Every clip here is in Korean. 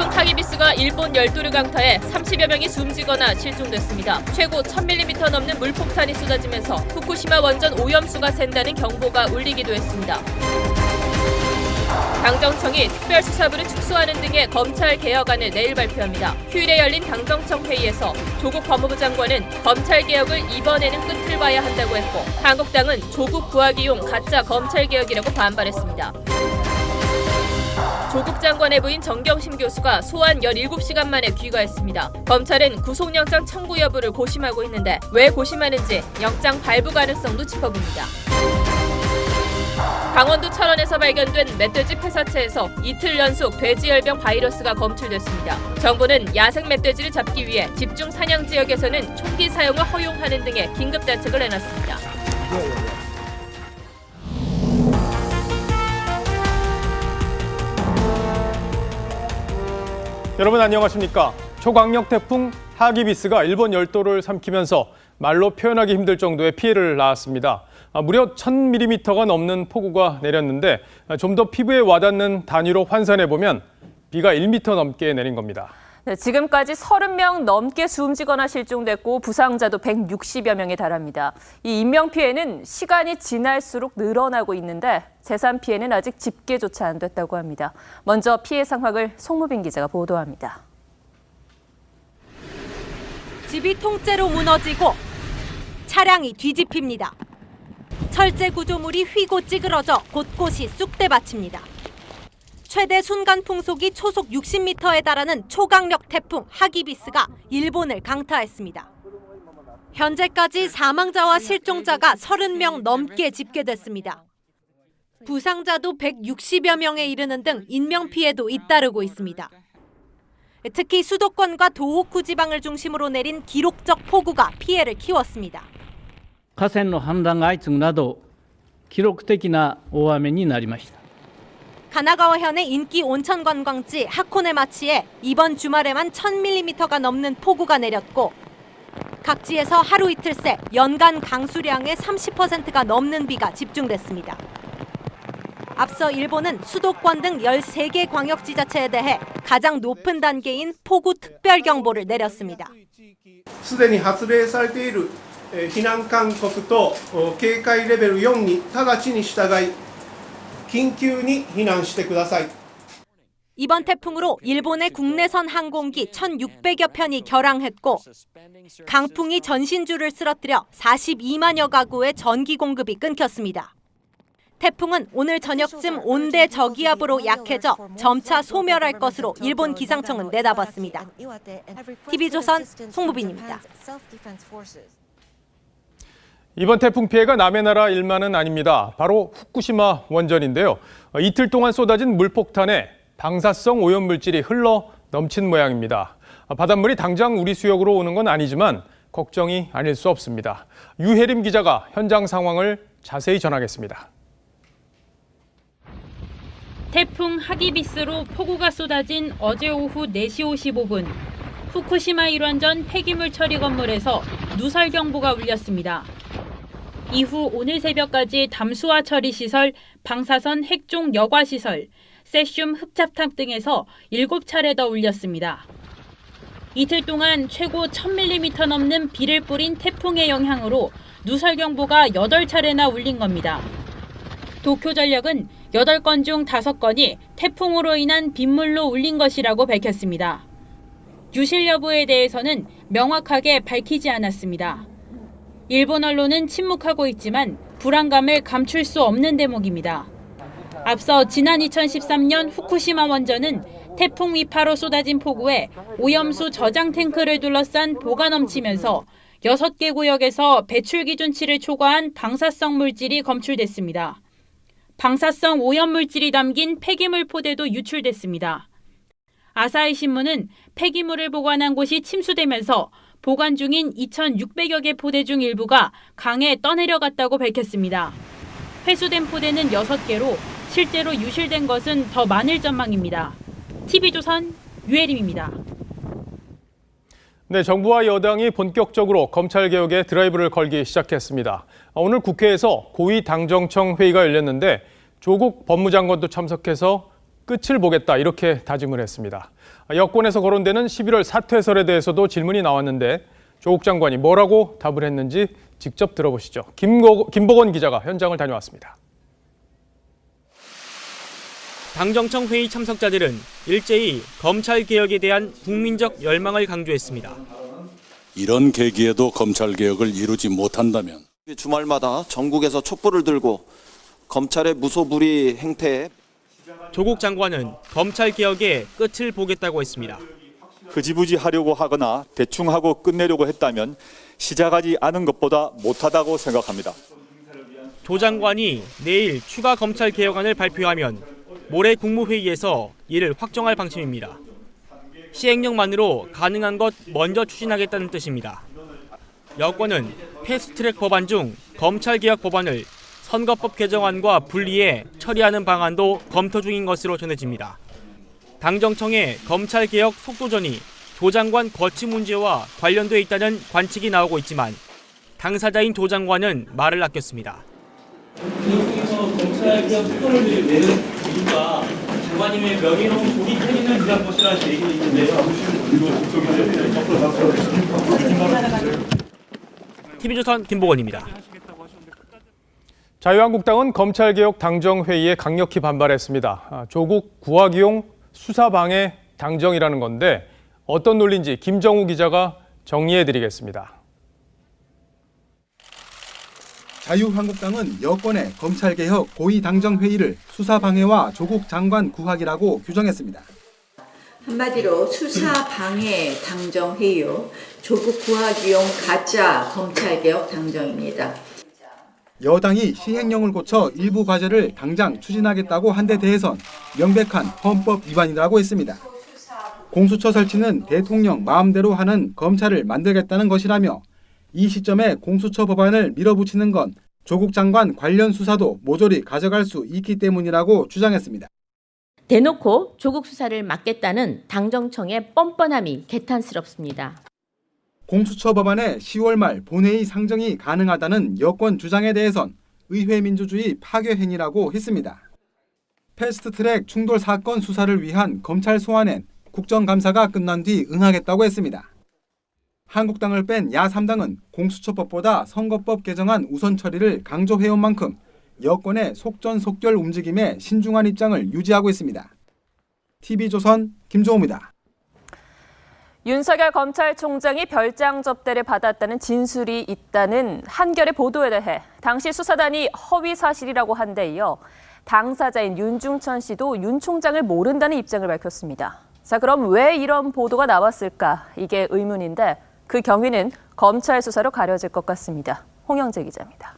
태풍 하기비스가 일본 열도를 강타해 30여 명이 숨지거나 실종됐습니다. 최고 1000mm 넘는 물폭탄이 쏟아지면서 후쿠시마 원전 오염수가 샌다는 경보가 울리기도 했습니다. 당정청이 특별수사부를 축소하는 등의 검찰 개혁안을 내일 발표합니다. 휴일에 열린 당정청 회의에서 조국 법무부 장관은 검찰 개혁을 이번에는 끝을 봐야 한다고 했고, 한국당은 조국 구하기용 가짜 검찰 개혁이라고 반발했습니다. 조국 장관의 부인 정경심 교수가 소환 17시간 만에 귀가했습니다. 검찰은 구속영장 청구 여부를 고심하고 있는데 왜 고심하는지 영장 발부 가능성도 짚어봅니다. 강원도 철원에서 발견된 멧돼지 폐사체에서 이틀 연속 돼지열병 바이러스가 검출됐습니다. 정부는 야생 멧돼지를 잡기 위해 집중 사냥 지역에서는 총기 사용을 허용하는 등의 긴급 대책을 내놨습니다. 여러분 안녕하십니까? 초강력 태풍 하기비스가 일본 열도를 삼키면서 말로 표현하기 힘들 정도의 피해를 낳았습니다. 무려 1000mm가 넘는 폭우가 내렸는데 좀 더 피부에 와닿는 단위로 환산해보면 비가 1m 넘게 내린 겁니다. 네, 지금까지 30명 넘게 숨지거나 실종됐고 부상자도 160여 명에 달합니다. 이 인명피해는 시간이 지날수록 늘어나고 있는데 재산 피해는 아직 집계조차 안 됐다고 합니다. 먼저 피해 상황을 송무빈 기자가 보도합니다. 집이 통째로 무너지고 차량이 뒤집힙니다. 철제 구조물이 휘고 찌그러져 곳곳이 쑥대밭입니다. 최대 순간 풍속이 초속 60m에 달하는 초강력 태풍 하기비스가 일본을 강타했습니다. 현재까지 사망자와 실종자가 30명 넘게 집계됐습니다. 부상자도 160여 명에 이르는 등 인명피해도 잇따르고 있습니다. 특히 수도권과 도호쿠 지방을 중심으로 내린 기록적 폭우가 피해를 키웠습니다. 河川の氾濫が相次ぐなど記録的な大雨になりました。 가나가와현의 인기 온천 관광지 하코네마치에 이번 주말에만 1000mm가 넘는 폭우가 내렸고 각지에서 하루 이틀 새 연간 강수량의 30%가 넘는 비가 집중됐습니다. 앞서 일본은 수도권 등 13개 광역지자체에 대해 가장 높은 단계인 폭우 특별경보를 내렸습니다. すでに発令されている避難勧告と警戒レベル4に直ちに従い緊急に避難してください. 이번 태풍으로 일본의 국내선 항공기 1,600여 편이 결항했고 강풍이 전신주를 쓰러뜨려 42만여 가구의 전기 공급이 끊겼습니다. 태풍은 오늘 저녁쯤 온대 저기압으로 약해져 점차 소멸할 것으로 일본 기상청은 내다봤습니다. TV조선 송무빈입니다. 이번 태풍 피해가 남의 나라 일만은 아닙니다. 바로 후쿠시마 원전인데요. 이틀 동안 쏟아진 물폭탄에 방사성 오염물질이 흘러 넘친 모양입니다. 바닷물이 당장 우리 수역으로 오는 건 아니지만 걱정이 아닐 수 없습니다. 유혜림 기자가 현장 상황을 자세히 전하겠습니다. 태풍 하기비스로 폭우가 쏟아진 어제 오후 4시 55분, 후쿠시마 1원전 폐기물 처리 건물에서 누설 경보가 울렸습니다. 이후 오늘 새벽까지 담수화 처리 시설, 방사선 핵종 여과 시설, 세슘 흡착탑 등에서 7차례 더 울렸습니다. 이틀 동안 최고 1000mm 넘는 비를 뿌린 태풍의 영향으로 누설 경보가 8차례나 울린 겁니다. 도쿄전력은 8건 중 5건이 태풍으로 인한 빗물로 울린 것이라고 밝혔습니다. 유실 여부에 대해서는 명확하게 밝히지 않았습니다. 일본 언론은 침묵하고 있지만 불안감을 감출 수 없는 대목입니다. 앞서 지난 2013년 후쿠시마 원전은 태풍 위파로 쏟아진 폭우에 오염수 저장 탱크를 둘러싼 보가 넘치면서 6개 구역에서 배출 기준치를 초과한 방사성 물질이 검출됐습니다. 방사성 오염물질이 담긴 폐기물 포대도 유출됐습니다. 아사히 신문은 폐기물을 보관한 곳이 침수되면서 보관 중인 2,600여 개 포대 중 일부가 강에 떠내려갔다고 밝혔습니다. 회수된 포대는 6개로 실제로 유실된 것은 더 많을 전망입니다. TV조선 유혜림입니다. 네, 정부와 여당이 본격적으로 검찰개혁에 드라이브를 걸기 시작했습니다. 오늘 국회에서 고위 당정청 회의가 열렸는데 조국 법무장관도 참석해서 끝을 보겠다 이렇게 다짐을 했습니다. 여권에서 거론되는 11월 사퇴설에 대해서도 질문이 나왔는데 조국 장관이 뭐라고 답을 했는지 직접 들어보시죠. 김복원 기자가 현장을 다녀왔습니다. 당정청 회의 참석자들은 일제히 검찰개혁에 대한 국민적 열망을 강조했습니다. 이런 계기에도 검찰개혁을 이루지 못한다면 주말마다 전국에서 촛불을 들고 검찰의 무소불위 행태에 조국 장관은 검찰개혁의 끝을 보겠다고 했습니다. 흐지부지 하려고 하거나 대충 하고 끝내려고 했다면 시작하지 않은 것보다 못하다고 생각합니다. 조 장관이 내일 추가 검찰개혁안을 발표하면 모레 국무회의에서 이를 확정할 방침입니다. 시행령만으로 가능한 것 먼저 추진하겠다는 뜻입니다. 여권은 패스트트랙 법안 중 검찰개혁 법안을 선거법 개정안과 분리해 처리하는 방안도 검토 중인 것으로 전해집니다. 당정청의 검찰개혁 속도전이 조 장관 거취 문제와 관련돼 있다는 관측이 나오고 있지만 당사자인 조 장관은 말을 아꼈습니다. 미국에서 검찰개혁 속도를 내는 이유가 장관님의 명예로운 조기 퇴진을 위한 것이라는 얘기도 있는데요. TV조선 김복원입니다. 자유한국당은 검찰개혁 당정회의에 강력히 반발했습니다. 조국 구하기용 수사방해 당정이라는 건데 어떤 논리인지 김정우 기자가 정리해드리겠습니다. 자유한국당은 여권의 검찰개혁 고위당정회의를 수사방해와 조국 장관 구하기라고 규정했습니다. 한마디로 수사방해 당정회의요, 조국 구하기용 가짜 검찰개혁 당정입니다. 여당이 시행령을 고쳐 일부 과제를 당장 추진하겠다고 한 데 대해선 명백한 헌법 위반이라고 했습니다. 공수처 설치는 대통령 마음대로 하는 검찰을 만들겠다는 것이라며 이 시점에 공수처 법안을 밀어붙이는 건 조국 장관 관련 수사도 모조리 가져갈 수 있기 때문이라고 주장했습니다. 대놓고 조국 수사를 막겠다는 당정청의 뻔뻔함이 개탄스럽습니다. 공수처 법안의 10월 말 본회의 상정이 가능하다는 여권 주장에 대해선 의회 민주주의 파괴 행위라고 했습니다. 패스트트랙 충돌 사건 수사를 위한 검찰 소환엔 국정감사가 끝난 뒤 응하겠다고 했습니다. 한국당을 뺀 야3당은 공수처법보다 선거법 개정안 우선 처리를 강조해온 만큼 여권의 속전속결 움직임에 신중한 입장을 유지하고 있습니다. TV조선 김종우입니다. 윤석열 검찰총장이 별장 접대를 받았다는 진술이 있다는 한겨레 보도에 대해 당시 수사단이 허위 사실이라고 한 데 이어 당사자인 윤중천 씨도 윤 총장을 모른다는 입장을 밝혔습니다. 자, 그럼 왜 이런 보도가 나왔을까? 이게 의문인데 그 경위는 검찰 수사로 가려질 것 같습니다. 홍영재 기자입니다.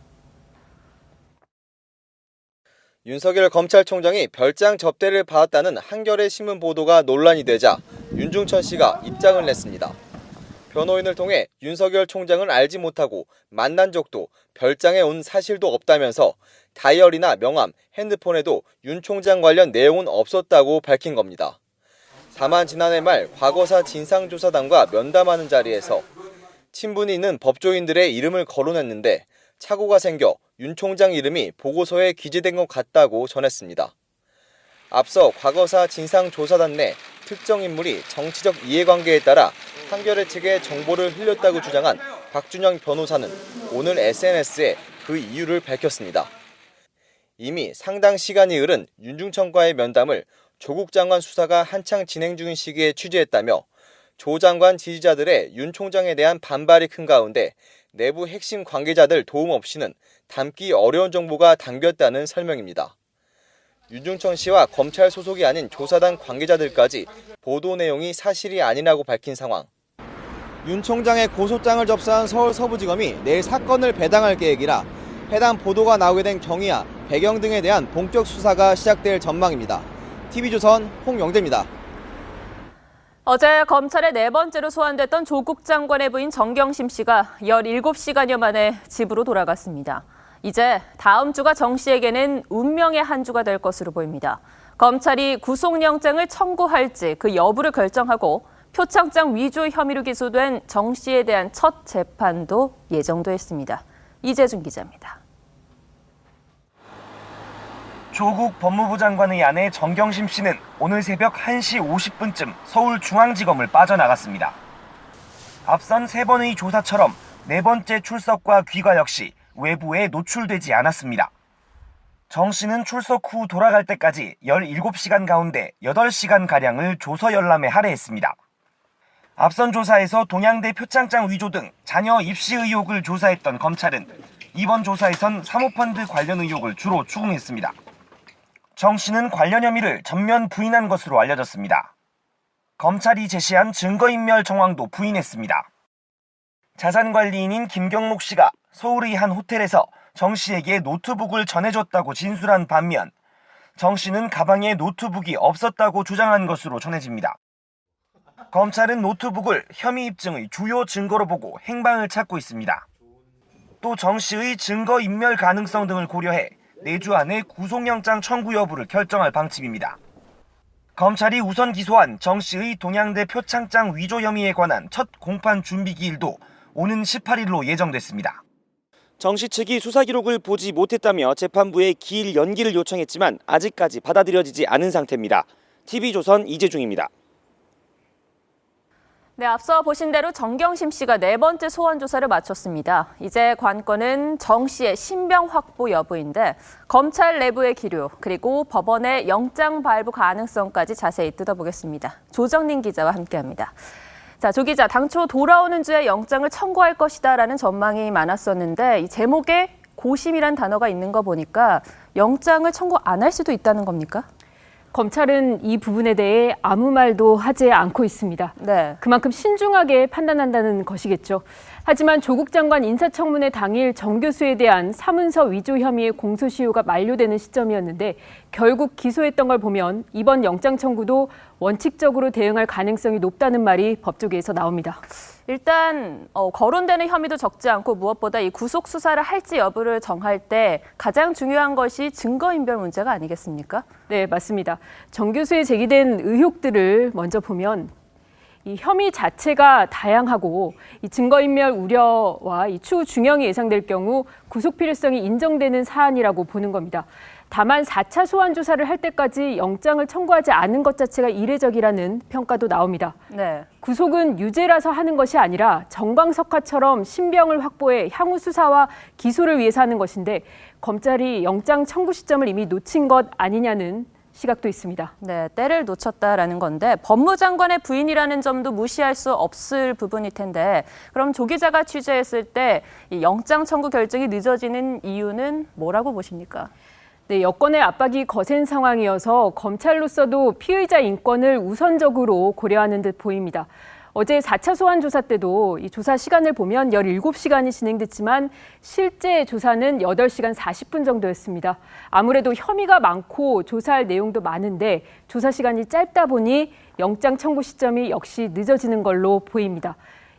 윤석열 검찰총장이 별장 접대를 받았다는 한겨레 신문 보도가 논란이 되자 윤중천 씨가 입장을 냈습니다. 변호인을 통해 윤석열 총장을 알지 못하고 만난 적도 별장에 온 사실도 없다면서 다이어리나 명함, 핸드폰에도 윤 총장 관련 내용은 없었다고 밝힌 겁니다. 다만 지난해 말 과거사 진상조사단과 면담하는 자리에서 친분이 있는 법조인들의 이름을 거론했는데 착오가 생겨 윤 총장 이름이 보고서에 기재된 것 같다고 전했습니다. 앞서 과거사 진상조사단 내 특정 인물이 정치적 이해관계에 따라 한겨레 측에 정보를 흘렸다고 주장한 박준영 변호사는 오늘 SNS에 그 이유를 밝혔습니다. 이미 상당 시간이 흐른 윤중천과의 면담을 조국 장관 수사가 한창 진행 중인 시기에 취재했다며 조 장관 지지자들의 윤 총장에 대한 반발이 큰 가운데 내부 핵심 관계자들 도움 없이는 담기 어려운 정보가 담겼다는 설명입니다. 윤중천 씨와 검찰 소속이 아닌 조사단 관계자들까지 보도 내용이 사실이 아니라고 밝힌 상황. 윤 총장의 고소장을 접수한 서울 서부지검이 내일 사건을 배당할 계획이라 해당 보도가 나오게 된 경위와 배경 등에 대한 본격 수사가 시작될 전망입니다. TV조선 홍영대입니다. 어제 검찰에 네 번째로 소환됐던 조국 장관의 부인 정경심 씨가 17시간여 만에 집으로 돌아갔습니다. 이제 다음 주가 정 씨에게는 운명의 한 주가 될 것으로 보입니다. 검찰이 구속영장을 청구할지 그 여부를 결정하고 표창장 위조 혐의로 기소된 정 씨에 대한 첫 재판도 예정돼 있습니다. 이재준 기자입니다. 조국 법무부 장관의 아내 정경심 씨는 오늘 새벽 1시 50분쯤 서울중앙지검을 빠져나갔습니다. 앞선 3번의 조사처럼 4번째 출석과 귀가 역시 외부에 노출되지 않았습니다. 정 씨는 출석 후 돌아갈 때까지 17시간 가운데 8시간가량을 조서 열람에 할애했습니다. 앞선 조사에서 동양대 표창장 위조 등 자녀 입시 의혹을 조사했던 검찰은 이번 조사에선 사모펀드 관련 의혹을 주로 추궁했습니다. 정 씨는 관련 혐의를 전면 부인한 것으로 알려졌습니다. 검찰이 제시한 증거인멸 정황도 부인했습니다. 자산관리인인 김경록 씨가 서울의 한 호텔에서 정 씨에게 노트북을 전해줬다고 진술한 반면 정 씨는 가방에 노트북이 없었다고 주장한 것으로 전해집니다. 검찰은 노트북을 혐의 입증의 주요 증거로 보고 행방을 찾고 있습니다. 또 정 씨의 증거인멸 가능성 등을 고려해 내주 안에 구속영장 청구 여부를 결정할 방침입니다. 검찰이 우선 기소한 정 씨의 동양대 표창장 위조 혐의에 관한 첫 공판 준비 기일도 오는 18일로 예정됐습니다. 정 씨 측이 수사 기록을 보지 못했다며 재판부에 기일 연기를 요청했지만 아직까지 받아들여지지 않은 상태입니다. TV조선 이재중입니다. 네, 앞서 보신 대로 정경심 씨가 4번째 소환 조사를 마쳤습니다. 이제 관건은 정 씨의 신병 확보 여부인데 검찰 내부의 기류 그리고 법원의 영장 발부 가능성까지 자세히 뜯어보겠습니다. 조정린 기자와 함께합니다. 자, 조 기자, 당초 돌아오는 주에 영장을 청구할 것이다라는 전망이 많았었는데 이 제목에 고심이란 단어가 있는 거 보니까 영장을 청구 안 할 수도 있다는 겁니까? 검찰은 이 부분에 대해 아무 말도 하지 않고 있습니다. 네. 그만큼 신중하게 판단한다는 것이겠죠. 하지만 조국 장관 인사청문회 당일 정 교수에 대한 사문서 위조 혐의의 공소시효가 만료되는 시점이었는데 결국 기소했던 걸 보면 이번 영장 청구도 원칙적으로 대응할 가능성이 높다는 말이 법조계에서 나옵니다. 일단 거론되는 혐의도 적지 않고 무엇보다 이 구속 수사를 할지 여부를 정할 때 가장 중요한 것이 증거인멸 문제가 아니겠습니까? 네, 맞습니다. 정 교수에 제기된 의혹들을 먼저 보면 이 혐의 자체가 다양하고 이 증거인멸 우려와 이 추후 중형이 예상될 경우 구속 필요성이 인정되는 사안이라고 보는 겁니다. 다만 4차 소환 조사를 할 때까지 영장을 청구하지 않은 것 자체가 이례적이라는 평가도 나옵니다. 네. 구속은 유죄라서 하는 것이 아니라 정광석화처럼 신병을 확보해 향후 수사와 기소를 위해서 하는 것인데 검찰이 영장 청구 시점을 이미 놓친 것 아니냐는 시각도 있습니다. 네, 때를 놓쳤다라는 건데 법무장관의 부인이라는 점도 무시할 수 없을 부분일 텐데 그럼 조 기자가 취재했을 때 이 영장 청구 결정이 늦어지는 이유는 뭐라고 보십니까? 네, 여권의 압박이 거센 상황이어서 검찰로서도 피의자 인권을 우선적으로 고려하는 듯 보입니다. 어제 4차 소환 조사 때도 이 조사 시간을 보면 17시간이 진행됐지만 실제 조사는 8시간 40분 정도였습니다. 아무래도 혐의가 많고 조사할 내용도 많은데 조사 시간이 짧다 보니 영장 청구 시점이 역시 늦어지는 걸로 보입니다.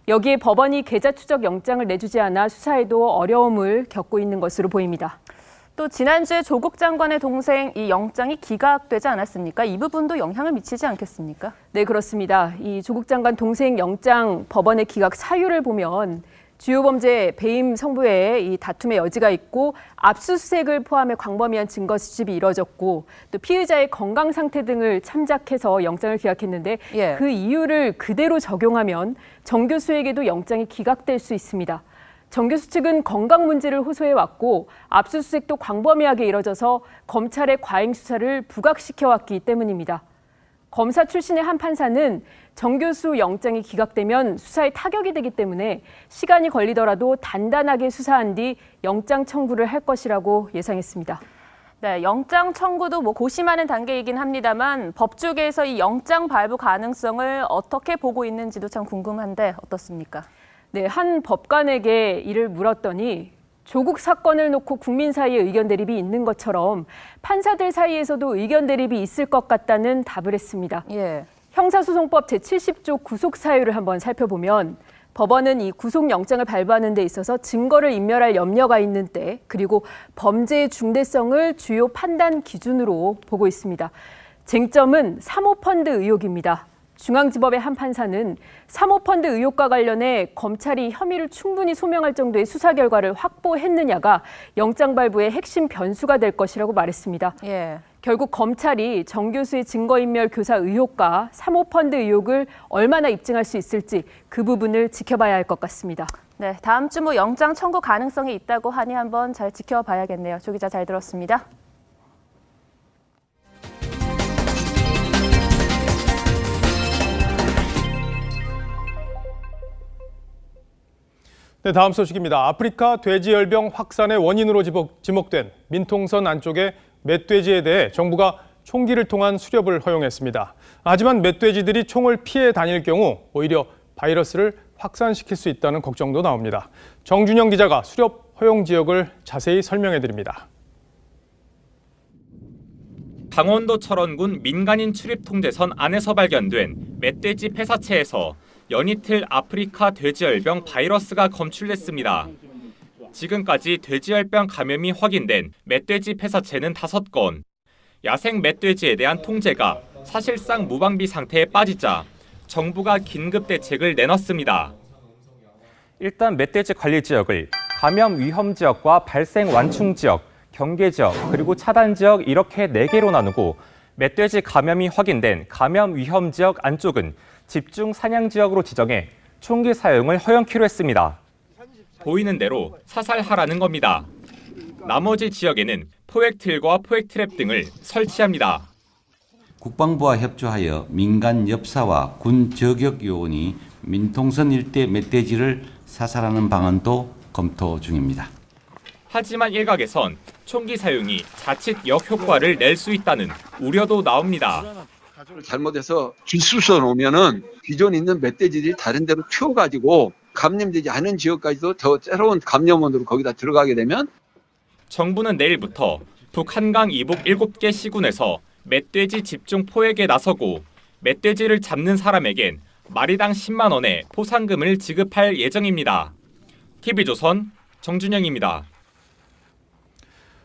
여기에 법원이 계좌 추적 영장을 내주지 않아 수사에도 어려움을 겪고 있는 것으로 보입니다. 또 지난주에 조국 장관의 동생 이 영장이 기각되지 않았습니까? 이 부분도 영향을 미치지 않겠습니까? 네, 그렇습니다. 이 조국 장관 동생 영장 법원의 기각 사유를 보면 주요 범죄 배임 성부에 이 다툼의 여지가 있고 압수수색을 포함해 광범위한 증거 수집이 이뤄졌고 또 피의자의 건강 상태 등을 참작해서 영장을 기각했는데 예. 그 이유를 그대로 적용하면 정 교수에게도 영장이 기각될 수 있습니다. 정 교수 측은 건강 문제를 호소해왔고 압수수색도 광범위하게 이뤄져서 검찰의 과잉 수사를 부각시켜왔기 때문입니다. 검사 출신의 한 판사는 정 교수 영장이 기각되면 수사에 타격이 되기 때문에 시간이 걸리더라도 단단하게 수사한 뒤 영장 청구를 할 것이라고 예상했습니다. 네, 영장 청구도 고심하는 단계이긴 합니다만 법조계에서 이 영장 발부 가능성을 어떻게 보고 있는지도 참 궁금한데 어떻습니까? 네, 한 법관에게 이를 물었더니 조국 사건을 놓고 국민 사이에 의견 대립이 있는 것처럼 판사들 사이에서도 의견 대립이 있을 것 같다는 답을 했습니다. 예. 형사소송법 제70조 구속 사유를 한번 살펴보면 법원은 이 구속영장을 발부하는 데 있어서 증거를 인멸할 염려가 있는 때 그리고 범죄의 중대성을 주요 판단 기준으로 보고 있습니다. 쟁점은 사모펀드 의혹입니다. 중앙지법의 한 판사는 사모펀드 의혹과 관련해 검찰이 혐의를 충분히 소명할 정도의 수사 결과를 확보했느냐가 영장 발부의 핵심 변수가 될 것이라고 말했습니다. 결국 검찰이 정 교수의 증거인멸 교사 의혹과 사모펀드 의혹을 얼마나 입증할 수 있을지 그 부분을 지켜봐야 할 것 같습니다. 네, 다음 주 영장 청구 가능성이 있다고 하니 한번 잘 지켜봐야겠네요. 조 기자 잘 들었습니다. 네, 다음 소식입니다. 아프리카 돼지열병 확산의 원인으로 지목된 민통선 안쪽의 멧돼지에 대해 정부가 총기를 통한 수렵을 허용했습니다. 하지만 멧돼지들이 총을 피해 다닐 경우 오히려 바이러스를 확산시킬 수 있다는 걱정도 나옵니다. 정준영 기자가 수렵 허용 지역을 자세히 설명해 드립니다. 강원도 철원군 민간인 출입 통제선 안에서 발견된 멧돼지 폐사체에서 연이틀 아프리카 돼지열병 바이러스가 검출됐습니다. 지금까지 돼지열병 감염이 확인된 멧돼지 폐사체는 5건. 야생 멧돼지에 대한 통제가 사실상 무방비 상태에 빠지자 정부가 긴급 대책을 내놨습니다. 일단 멧돼지 관리 지역을 감염 위험 지역과 발생 완충 지역, 경계 지역, 그리고 차단 지역 이렇게 4개로 나누고 멧돼지 감염이 확인된 감염 위험 지역 안쪽은 집중 사냥 지역으로 지정해 총기 사용을 허용키로 했습니다. 보이는 대로 사살하라는 겁니다. 나머지 지역에는 포획틀과 포획트랩 등을 설치합니다. 국방부와 협조하여 민간 엽사와 군 저격 요원이 민통선 일대 멧돼지를 사살하는 방안도 검토 중입니다. 하지만 일각에선 총기 사용이 자칫 역효과를 낼 수 있다는 우려도 나옵니다. 잘못해서 길수서 놓으면은 기존에 있는 멧돼지들이 다른 데로 튀어가지고 감염되지 않은 지역까지도 더 새로운 감염원으로 거기다 들어가게 되면 정부는 내일부터 북한강 이북 7개 시군에서 멧돼지 집중 포획에 나서고 멧돼지를 잡는 사람에겐 마리당 10만 원의 포상금을 지급할 예정입니다. TV조선 정준영입니다.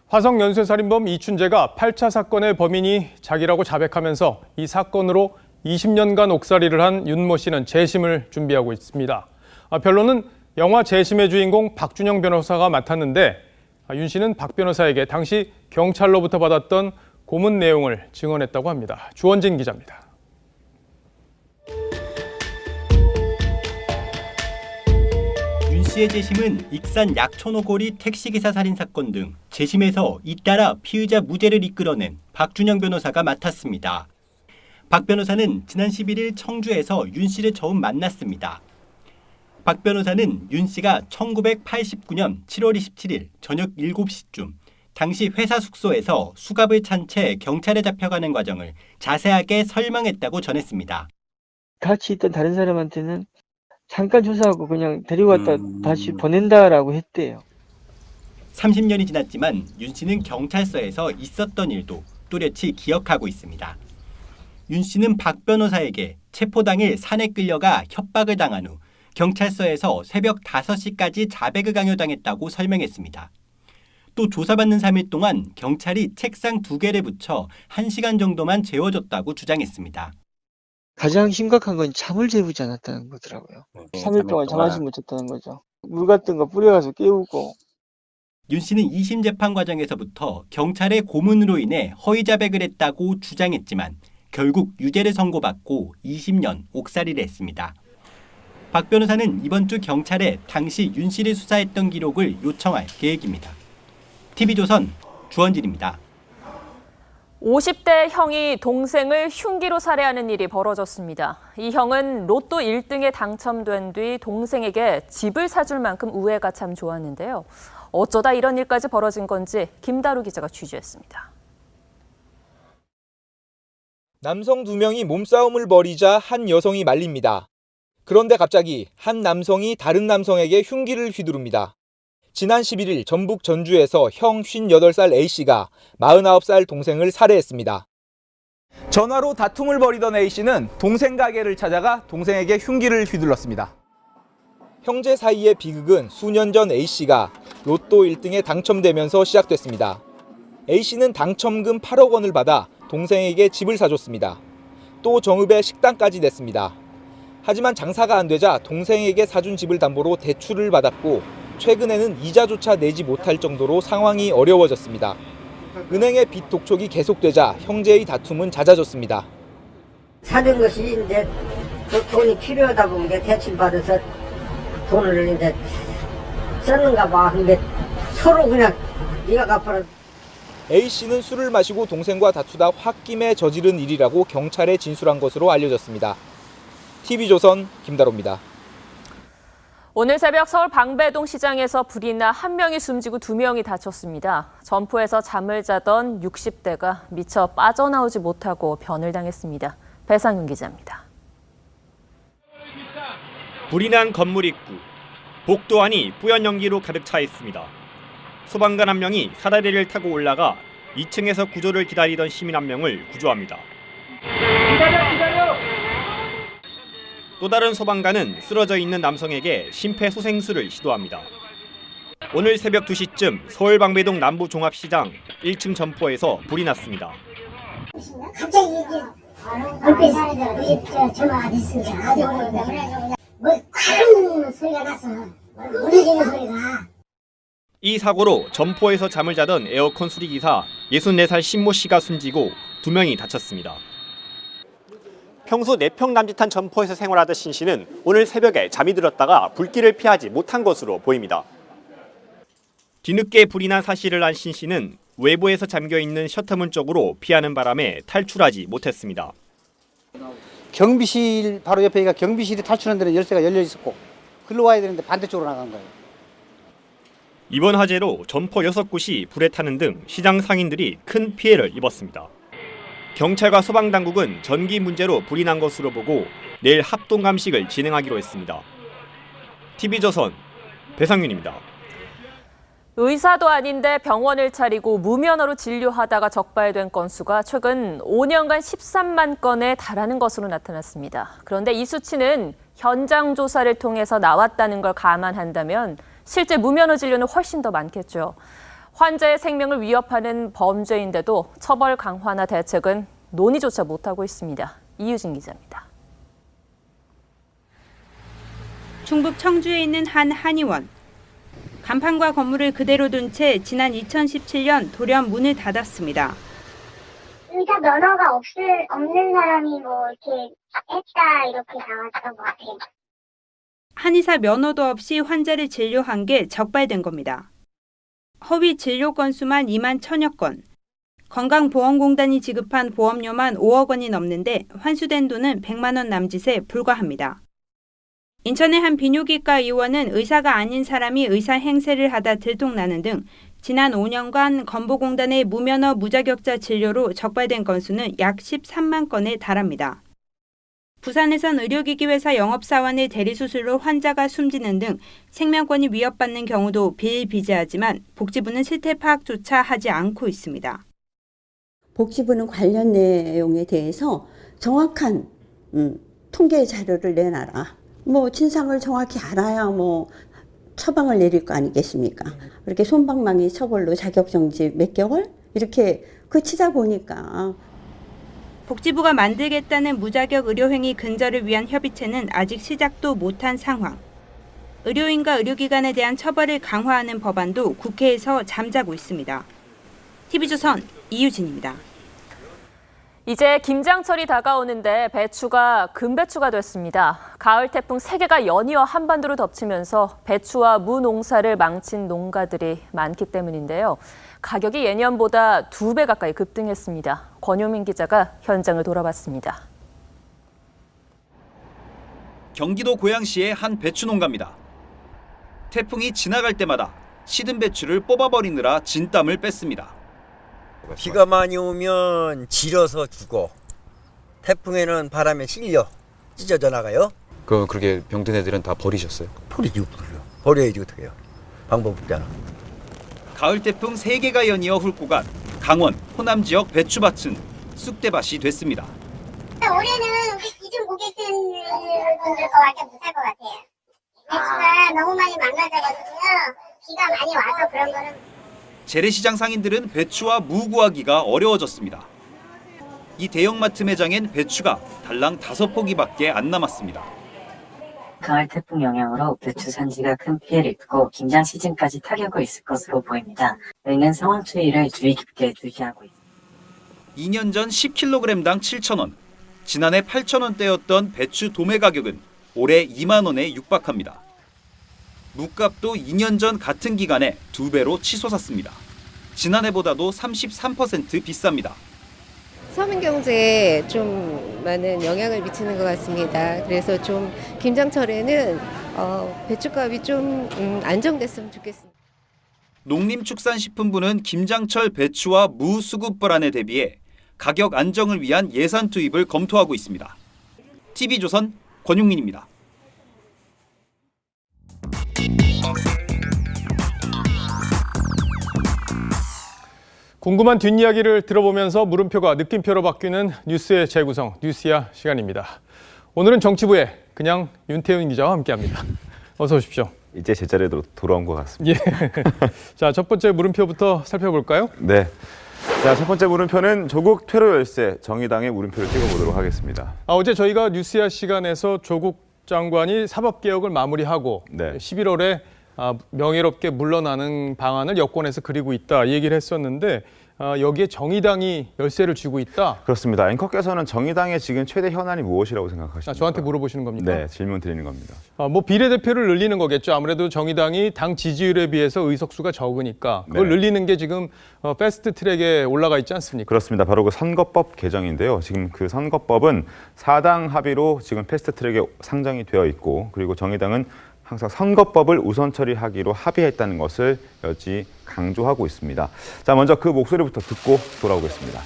화성 연쇄살인범 이춘재가 8차 사건의 범인이 자기라고 자백하면서 이 사건으로 20년간 옥살이를 한 윤모 씨는 재심을 준비하고 있습니다. 변론은 영화 재심의 주인공 박준영 변호사가 맡았는데 윤 씨는 박 변호사에게 당시 경찰로부터 받았던 고문 내용을 증언했다고 합니다. 주원진 기자입니다. 윤 씨의 재심은 익산 약촌오거리 택시기사 살인사건 등 재심에서 잇따라 피의자 무죄를 이끌어낸 박준영 변호사가 맡았습니다. 박 변호사는 지난 11일 청주에서 윤 씨를 처음 만났습니다. 박 변호사는 윤 씨가 1989년 7월 27일 저녁 7시쯤 당시 회사 숙소에서 수갑을 찬 채 경찰에 잡혀가는 과정을 자세하게 설명했다고 전했습니다. 같이 있던 다른 사람한테는 잠깐 조사하고 그냥 데리고 갔다 다시 보낸다라고 했대요. 30년이 지났지만 윤 씨는 경찰서에서 있었던 일도 또렷이 기억하고 있습니다. 윤 씨는 박 변호사에게 체포 당일 산에 끌려가 협박을 당한 후 경찰서에서 새벽 5시까지 자백을 강요당했다고 설명했습니다. 또 조사받는 3일 동안 경찰이 책상 2개를 붙여 1시간 정도만 재워줬다고 주장했습니다. 가장 심각한 건 잠을 재우지 않았다는 거더라고요. 3일 동안 잠을 못 잤다는 거죠. 물 같은 거 뿌려가서 깨우고. 윤 씨는 2심 재판 과정에서부터 경찰의 고문으로 인해 허위 자백을 했다고 주장했지만 결국 유죄를 선고받고 20년 옥살이를 했습니다. 박 변호사는 이번 주 경찰에 당시 윤 씨를 수사했던 기록을 요청할 계획입니다. TV조선 주원진입니다. 50대 형이 동생을 흉기로 살해하는 일이 벌어졌습니다. 이 형은 로또 1등에 당첨된 뒤 동생에게 집을 사줄 만큼 우애가 참 좋았는데요. 어쩌다 이런 일까지 벌어진 건지 김다루 기자가 취재했습니다. 남성 2명이 몸싸움을 벌이자 한 여성이 말립니다. 그런데 갑자기 한 남성이 다른 남성에게 흉기를 휘두릅니다. 지난 11일 전북 전주에서 형 58살 A씨가 49살 동생을 살해했습니다. 전화로 다툼을 벌이던 A씨는 동생 가게를 찾아가 동생에게 흉기를 휘둘렀습니다. 형제 사이의 비극은 수년 전 A씨가 로또 1등에 당첨되면서 시작됐습니다. A씨는 당첨금 8억 원을 받아 동생에게 집을 사줬습니다. 또 정읍에 식당까지 냈습니다. 하지만 장사가 안 되자 동생에게 사준 집을 담보로 대출을 받았고 최근에는 이자조차 내지 못할 정도로 상황이 어려워졌습니다. 은행의 빚 독촉이 계속되자 형제의 다툼은 잦아졌습니다. 사는 것이 이제 그 돈이 필요하다고 이제 대출 받아서 돈을 이제 썼는가 봐. 근데 서로 그냥 네가 갚아라. A씨는 술을 마시고 동생과 다투다 홧김에 저지른 일이라고 경찰에 진술한 것으로 알려졌습니다. TV조선 김다로입니다. 오늘 새벽 서울 방배동 시장에서 불이 나 한 명이 숨지고 2명이 다쳤습니다. 점포에서 잠을 자던 60대가 미처 빠져나오지 못하고 변을 당했습니다. 배상윤 기자입니다. 불이 난 건물 입구. 복도 안이 뿌연 연기로 가득 차 있습니다. 소방관 한 명이 사다리를 타고 올라가 2층에서 구조를 기다리던 시민 한 명을 구조합니다. 또 다른 소방관은 쓰러져 있는 남성에게 심폐소생술을 시도합니다. 오늘 새벽 2시쯤 서울 방배동 남부종합시장 1층 점포에서 불이 났습니다. 갑자기 이게 얼핏 사라져. 전화가 됐으니까 아주 쾅 소리가 났어. 무너지는 소리가. 이 사고로 점포에서 잠을 자던 에어컨 수리기사 64살 신모 씨가 숨지고 2명이 다쳤습니다. 평소 4평 남짓한 점포에서 생활하던 신 씨는 오늘 새벽에 잠이 들었다가 불길을 피하지 못한 것으로 보입니다. 뒤늦게 불이 난 사실을 안 신 씨는 외부에서 잠겨있는 셔터문 쪽으로 피하는 바람에 탈출하지 못했습니다. 경비실 바로 옆에가 경비실이 탈출하는 데는 열쇠가 열려 있었고 글로 와야 되는데 반대쪽으로 나간 거예요. 이번 화재로 점포 6곳이 불에 타는 등 시장 상인들이 큰 피해를 입었습니다. 경찰과 소방당국은 전기 문제로 불이 난 것으로 보고 내일 합동 감식을 진행하기로 했습니다. TV조선 배상윤입니다. 의사도 아닌데 병원을 차리고 무면허로 진료하다가 적발된 건수가 최근 5년간 13만 건에 달하는 것으로 나타났습니다. 그런데 이 수치는 현장 조사를 통해서 나왔다는 걸 감안한다면 실제 무면허 진료는 훨씬 더 많겠죠. 환자의 생명을 위협하는 범죄인데도 처벌 강화나 대책은 논의조차 못하고 있습니다. 이유진 기자입니다. 충북 청주에 있는 한 한의원. 간판과 건물을 그대로 둔 채 지난 2017년 돌연 문을 닫았습니다. 의사 면허가 없는 사람이 뭐 이렇게 했다 이렇게 나왔던 것 같아요. 한의사 면허도 없이 환자를 진료한 게 적발된 겁니다. 허위 진료 건수만 2만 1000여 건. 건강보험공단이 지급한 보험료만 5억 원이 넘는데 환수된 돈은 100만 원 남짓에 불과합니다. 인천의 한 비뇨기과 의원은 의사가 아닌 사람이 의사 행세를 하다 들통나는 등 지난 5년간 건보공단의 무면허 무자격자 진료로 적발된 건수는 약 13만 건에 달합니다. 부산에선 의료기기 회사 영업사원의 대리수술로 환자가 숨지는 등 생명권이 위협받는 경우도 비일비재하지만 복지부는 실태 파악조차 하지 않고 있습니다. 복지부는 관련 내용에 대해서 정확한 통계 자료를 내놔라. 진상을 정확히 알아야 처방을 내릴 거 아니겠습니까? 그렇게 솜방망이 처벌로 자격정지 몇 개월 이렇게 그치다 보니까 복지부가 만들겠다는 무자격 의료행위 근절을 위한 협의체는 아직 시작도 못한 상황. 의료인과 의료기관에 대한 처벌을 강화하는 법안도 국회에서 잠자고 있습니다. TV조선 이유진입니다. 이제 김장철이 다가오는데 배추가 금배추가 됐습니다. 가을 태풍 3개가 연이어 한반도를 덮치면서 배추와 무 농사를 망친 농가들이 많기 때문인데요. 가격이 예년보다 2배 가까이 급등했습니다. 권효민 기자가 현장을 돌아봤습니다. 경기도 고양시의 한 배추 농가입니다. 태풍이 지나갈 때마다 시든 배추를 뽑아버리느라 진땀을 뺐습니다. 비가 많이 오면 지려서 죽어. 태풍에는 바람에 실려 찢어져 나가요. 그렇게 병든 애들은 다 버리셨어요? 버려야지 어떻게 해요. 방법 없잖아. 가을 태풍 3개가 연이어 훑고 간 강원, 호남 지역 배추밭은 쑥대밭이 됐습니다. 올해는 우리 기존 고객들 분들거밖에 못할 것 같아요. 배추가 너무 많이 망가져가지고요. 비가 많이 와서 그런 거는. 재래시장 상인들은 배추와 무 구하기가 어려워졌습니다. 이 대형마트 매장엔 배추가 달랑 5포기밖에 안 남았습니다. 가을 태풍 영향으로 배추 산지가 큰 피해를 입고 김장 시즌까지 타격을 있을 것으로 보입니다. 저희는 상황 추이를 주의 깊게 주시하고 있습니다. 2년 전 10kg당 7,000원, 지난해 8,000원대였던 배추 도매 가격은 올해 2만 원에 육박합니다. 묵값도 2년 전 같은 기간에 2배로 치솟았습니다. 지난해보다도 33% 비쌉니다. 서민 경제에 좀 많은 영향을 미치는 것 같습니다. 그래서 좀 김장철에는 배추값이 좀 안정됐으면 좋겠습니다. 농림축산식품부는 김장철 배추와 무 수급 불안에 대비해 가격 안정을 위한 예산 투입을 검토하고 있습니다. TV조선 권용민입니다. 궁금한 뒷이야기를 들어보면서 물음표가 느낌표로 바뀌는 뉴스의 재구성, 뉴스야 시간입니다. 오늘은 정치부에 그냥 윤태훈 기자와 함께합니다. 어서 오십시오. 이제 제자리로 돌아온 것 같습니다. 예. 자, 첫 번째 물음표부터 살펴볼까요? 네. 자, 첫 번째 물음표는 조국 퇴로 열쇠, 정의당의 물음표를 찍어보도록 하겠습니다. 어제 저희가 뉴스야 시간에서 조국 장관이 사법개혁을 마무리하고 11월에 명예롭게 물러나는 방안을 여권에서 그리고 있다 이 얘기를 했었는데 여기에 정의당이 열쇠를 쥐고 있다. 그렇습니다. 앵커께서는 정의당의 지금 최대 현안이 무엇이라고 생각하십니까? 저한테 물어보시는 겁니까? 네, 질문 드리는 겁니다. 뭐 비례대표를 늘리는 거겠죠. 아무래도 정의당이 당 지지율에 비해서 의석수가 적으니까 그걸 늘리는 게 지금 패스트 트랙에 올라가 있지 않습니까? 그렇습니다. 바로 그 선거법 개정인데요. 지금 그 선거법은 4당 합의로 지금 패스트 트랙에 상정이 되어 있고, 그리고 정의당은 항상 선거법을 우선 처리하기로 합의했다는 것을 여지 강조하고 있습니다. 자, 먼저 그 목소리부터 듣고 돌아오겠습니다.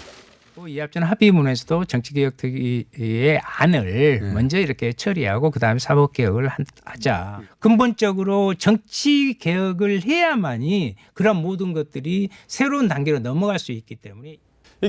이 앞전 합의문에서도 정치개혁특위의 안을 먼저 이렇게 처리하고 그다음에 사법개혁을 하자. 근본적으로 정치개혁을 해야만이 그런 모든 것들이 새로운 단계로 넘어갈 수 있기 때문에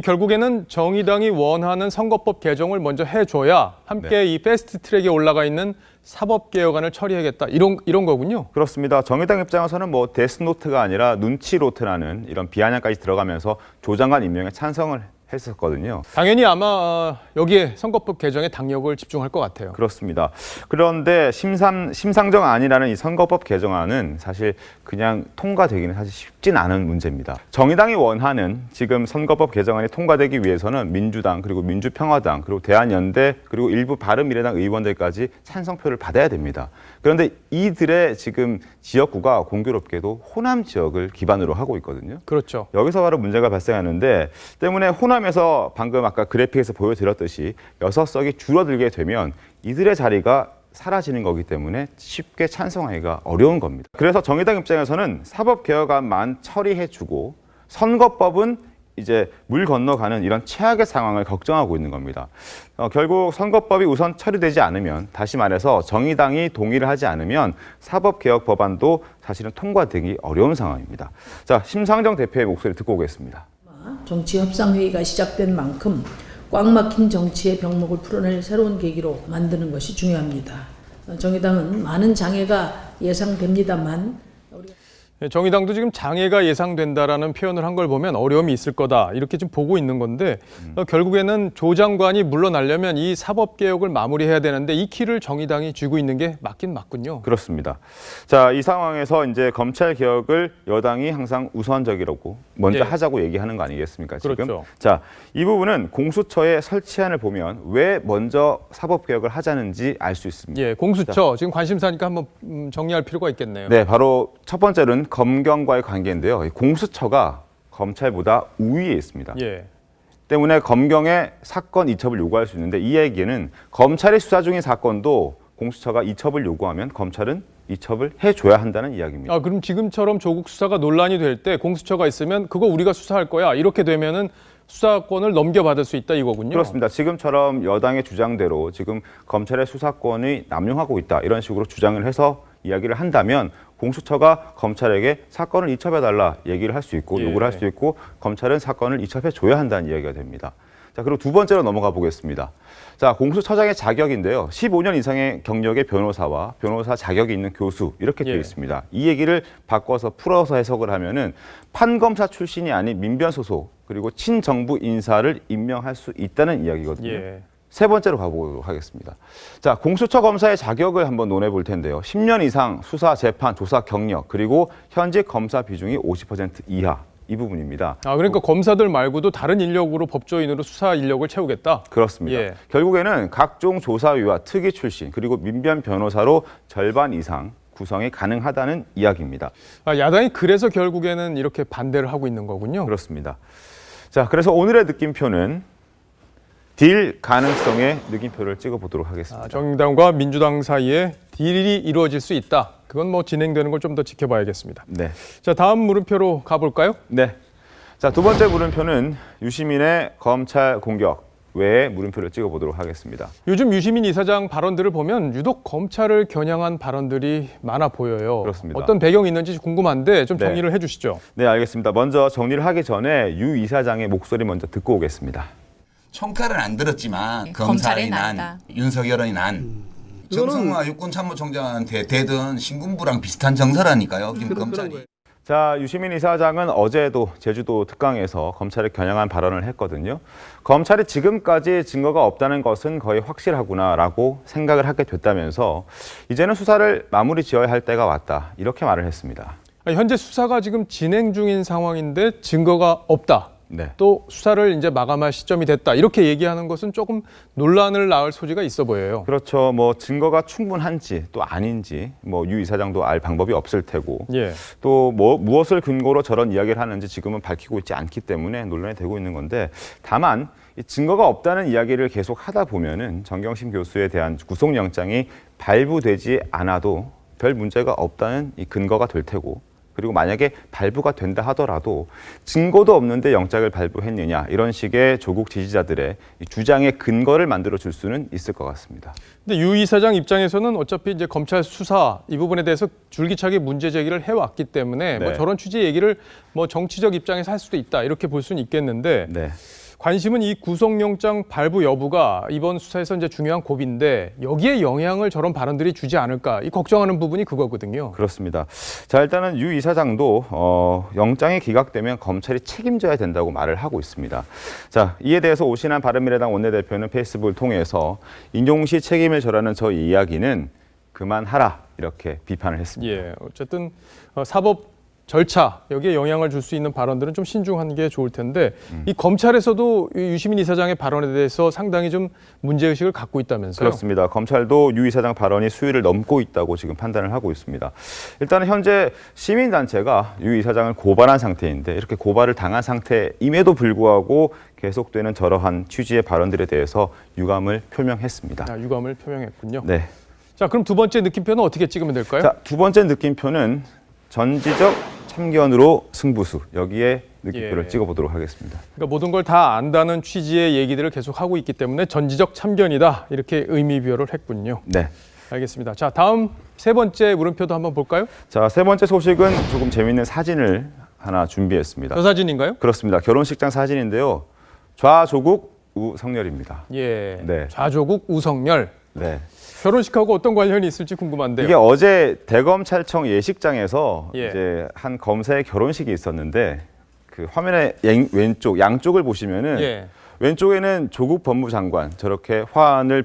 결국에는 정의당이 원하는 선거법 개정을 먼저 해줘야 함께 이 패스트 트랙에 올라가 있는 사법개혁안을 처리하겠다 이런 거군요. 그렇습니다. 정의당 입장에서는 뭐 데스노트가 아니라 눈치로트라는 이런 비아냥까지 들어가면서 조 장관 임명에 찬성을 했었거든요. 당연히 아마 여기에 선거법 개정에 당력을 집중할 것 같아요. 그렇습니다. 그런데 심상정 안이라는 이 선거법 개정안은 사실 그냥 통과되기는 사실 쉽진 않은 문제입니다. 정의당이 원하는 지금 선거법 개정안이 통과되기 위해서는 민주당, 그리고 민주평화당, 그리고 대한연대, 그리고 일부 바른미래당 의원들까지 찬성표를 받아야 됩니다. 그런데 이들의 지금 지역구가 공교롭게도 호남 지역을 기반으로 하고 있거든요. 그렇죠. 여기서 바로 문제가 발생하는데, 때문에 호남에서 방금 아까 그래픽에서 보여드렸듯이 6석이 줄어들게 되면 이들의 자리가 사라지는 거기 때문에 쉽게 찬성하기가 어려운 겁니다. 그래서 정의당 입장에서는 사법개혁안만 처리해주고 선거법은 이제 물 건너가는 이런 최악의 상황을 걱정하고 있는 겁니다. 결국 선거법이 우선 처리되지 않으면, 다시 말해서 정의당이 동의를 하지 않으면 사법개혁 법안도 사실은 통과되기 어려운 상황입니다. 자, 심상정 대표의 목소리 듣고 오겠습니다. 정치협상회의가 시작된 만큼 꽉 막힌 정치의 병목을 풀어낼 새로운 계기로 만드는 것이 중요합니다. 정의당은 많은 장애가 예상됩니다만 정의당도 지금 장애가 예상된다라는 표현을 한 걸 보면 어려움이 있을 거다 이렇게 좀 보고 있는 건데 결국에는 조 장관이 물러나려면 이 사법개혁을 마무리해야 되는데 이 키를 정의당이 쥐고 있는 게 맞긴 맞군요. 그렇습니다. 자, 이 상황에서 이제 검찰 개혁을 여당이 항상 우선적이라고 먼저 하자고 얘기하는 거 아니겠습니까? 지금. 그렇죠. 자, 이 부분은 공수처의 설치안을 보면 왜 먼저 사법개혁을 하자는지 알 수 있습니다. 예, 공수처 지금 관심사니까 한번 정리할 필요가 있겠네요. 네, 바로 첫 번째는 검경과의 관계인데요. 공수처가 검찰보다 우위에 있습니다. 예. 때문에 검경의 사건 이첩을 요구할 수 있는데, 이 얘기는 검찰이 수사 중인 사건도 공수처가 이첩을 요구하면 검찰은 이첩을 해줘야 한다는 이야기입니다. 그럼 지금처럼 조국 수사가 논란이 될 때 공수처가 있으면 그거 우리가 수사할 거야 이렇게 되면은 수사권을 넘겨받을 수 있다 이거군요. 그렇습니다. 지금처럼 여당의 주장대로 지금 검찰의 수사권이 남용하고 있다 이런 식으로 주장을 해서 이야기를 한다면 공수처가 검찰에게 사건을 이첩해달라 얘기를 할 수 있고 요구를 할 수 있고 검찰은 사건을 이첩해줘야 한다는 이야기가 됩니다. 자, 그리고 두 번째로 넘어가 보겠습니다. 자, 공수처장의 자격인데요. 15년 이상의 경력의 변호사와 변호사 자격이 있는 교수 이렇게 되어 있습니다. 이 얘기를 바꿔서 풀어서 해석을 하면은 판검사 출신이 아닌 민변 소속 그리고 친정부 인사를 임명할 수 있다는 이야기거든요. 세 번째로 가보도록 하겠습니다. 자, 공수처 검사의 자격을 한번 논해 볼 텐데요. 10년 이상 수사, 재판, 조사 경력 그리고 현직 검사 비중이 50% 이하. 이 부분입니다. 아, 그러니까 검사들 말고도 다른 인력으로 법조인으로 수사 인력을 채우겠다? 그렇습니다. 결국에는 각종 조사위와 특위 출신 그리고 민변 변호사로 절반 이상 구성이 가능하다는 이야기입니다. 아, 야당이 그래서 결국에는 이렇게 반대를 하고 있는 거군요. 그렇습니다. 자, 그래서 오늘의 느낌표는 딜 가능성의 느낌표를 찍어보도록 하겠습니다. 정의당과 민주당 사이에 딜이 이루어질 수 있다. 그건 뭐 진행되는 걸 좀 더 지켜봐야겠습니다. 네. 자, 다음 물음표로 가볼까요? 네. 자, 두 번째 물음표는 유시민의 검찰 공격 외에 물음표를 찍어보도록 하겠습니다. 요즘 유시민 이사장 발언들을 보면 유독 검찰을 겨냥한 발언들이 많아 보여요. 그렇습니다. 어떤 배경이 있는지 궁금한데 좀 정리를 해주시죠. 네, 알겠습니다. 먼저 정리를 하기 전에 유 이사장의 목소리 먼저 듣고 오겠습니다. 총칼은 안 들었지만 검찰이 난, 윤석열이 난 정성화 육군참모총장한테 대든 신군부랑 비슷한 정서라니까요. 지금 검찰이. 자, 유시민 이사장은 어제도 제주도 특강에서 검찰을 겨냥한 발언을 했거든요. 검찰이 지금까지 증거가 없다는 것은 거의 확실하구나라고 생각을 하게 됐다면서 이제는 수사를 마무리 지어야 할 때가 왔다. 이렇게 말을 했습니다. 현재 수사가 지금 진행 중인 상황인데 증거가 없다. 또 수사를 이제 마감할 시점이 됐다. 이렇게 얘기하는 것은 조금 논란을 낳을 소지가 있어 보여요. 그렇죠. 뭐 증거가 충분한지 또 아닌지 뭐 유 이사장도 알 방법이 없을 테고 또 뭐 무엇을 근거로 저런 이야기를 하는지 지금은 밝히고 있지 않기 때문에 논란이 되고 있는 건데 다만 이 증거가 없다는 이야기를 계속 하다 보면은 정경심 교수에 대한 구속영장이 발부되지 않아도 별 문제가 없다는 이 근거가 될 테고 그리고 만약에 발부가 된다 하더라도 증거도 없는데 영장을 발부했느냐 이런 식의 조국 지지자들의 주장의 근거를 만들어 줄 수는 있을 것 같습니다. 근데 유 이사장 입장에서는 어차피 이제 검찰 수사 이 부분에 대해서 줄기차게 문제 제기를 해왔기 때문에 뭐 저런 취지의 얘기를 뭐 정치적 입장에서 할 수도 있다 이렇게 볼 수는 있겠는데 관심은 이 구속영장 발부 여부가 이번 수사에서 이제 중요한 고비인데 여기에 영향을 저런 발언들이 주지 않을까 이 걱정하는 부분이 그거거든요. 그렇습니다. 자, 일단은 유 이사장도 영장이 기각되면 검찰이 책임져야 된다고 말을 하고 있습니다. 자, 이에 대해서 오신환 바른미래당 원내대표는 페이스북을 통해서 인종시 책임을 져라는 저 이야기는 그만하라 이렇게 비판을 했습니다. 어쨌든 사법 절차 여기에 영향을 줄 수 있는 발언들은 좀 신중한 게 좋을 텐데 이 검찰에서도 유시민 이사장의 발언에 대해서 상당히 좀 문제의식을 갖고 있다면서요? 그렇습니다. 검찰도 유 이사장 발언이 수위를 넘고 있다고 지금 판단을 하고 있습니다. 일단은 현재 시민단체가 유 이사장을 고발한 상태인데 이렇게 고발을 당한 상태임에도 불구하고 계속되는 저러한 취지의 발언들에 대해서 유감을 표명했습니다. 유감을 표명했군요. 네. 자, 그럼 두 번째 느낌표는 어떻게 찍으면 될까요? 자, 두 번째 느낌표는 전지적 참견으로 승부수 여기에 느낌표를 찍어보도록 하겠습니다. 그러니까 모든 걸 다 안다는 취지의 얘기들을 계속 하고 있기 때문에 전지적 참견이다 이렇게 의미부여를 했군요. 네. 알겠습니다. 자, 다음 세 번째 물음표도 한번 볼까요? 자, 세 번째 소식은 조금 재미있는 사진을 하나 준비했습니다. 저 사진인가요? 그렇습니다. 결혼식장 사진인데요. 좌조국 우성렬입니다. 좌조국 우성렬. 네. 결혼식하고 어떤 관련이 있을지 궁금한데요. 이게 어제 대검찰청 예식장에서 이제 한 검사의 결혼식이 있었는데 그 화면의 왼쪽 양쪽을 보시면은 왼쪽에는 조국 법무장관 저렇게 화환을